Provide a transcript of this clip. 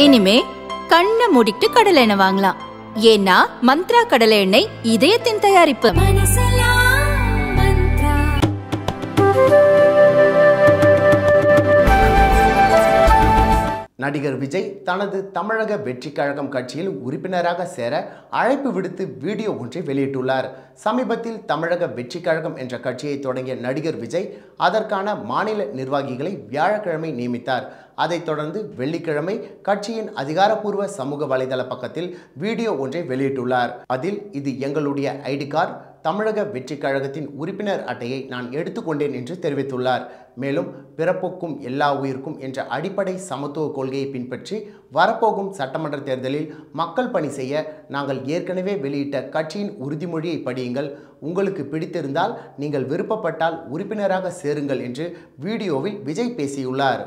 இனிமே கண்ணை மூடிட்டு கடலை எண்ணெய் வாங்கலாம். ஏன்னா மந்த்ரா கடலை எண்ணெய் இதயத்தின் தயாரிப்பு. நடிகர் விஜய் தனது தமிழக வெற்றிக் கழகம் கட்சியில் உறுப்பினராக சேர அழைப்பு விடுத்து வீடியோ ஒன்றை வெளியிட்டுள்ளார். சமீபத்தில் தமிழக வெற்றிக் கழகம் என்ற கட்சியை தொடங்கிய நடிகர் விஜய் அதற்கான மாநில நிர்வாகிகளை வியாழக்கிழமை நியமித்தார். அதைத் தொடர்ந்து வெள்ளிக்கிழமை கட்சியின் அதிகாரப்பூர்வ சமூக வலைதள பக்கத்தில் வீடியோ ஒன்றை வெளியிட்டுள்ளார். அதில் இது எங்களுடைய ஐடி கார்டு, தமிழக வெற்றிக் கழகத்தின் உறுப்பினர் அட்டையை நான் எடுத்துக்கொண்டேன் என்று தெரிவித்துள்ளார். மேலும் பிறப்புக்கும் எல்லா உயிருக்கும் என்ற அடிப்படை சமத்துவ கொள்கையை பின்பற்றி வரப்போகும் சட்டமன்ற தேர்தலில் மக்கள் பணி செய்ய நாங்கள் ஏற்கனவே வெளியிட்ட கட்சியின் உறுதிமொழியை படியுங்கள். உங்களுக்கு பிடித்திருந்தால் நீங்கள் விருப்பப்பட்டால் உறுப்பினராக சேருங்கள் என்று வீடியோவில் விஜய் பேசியுள்ளார்.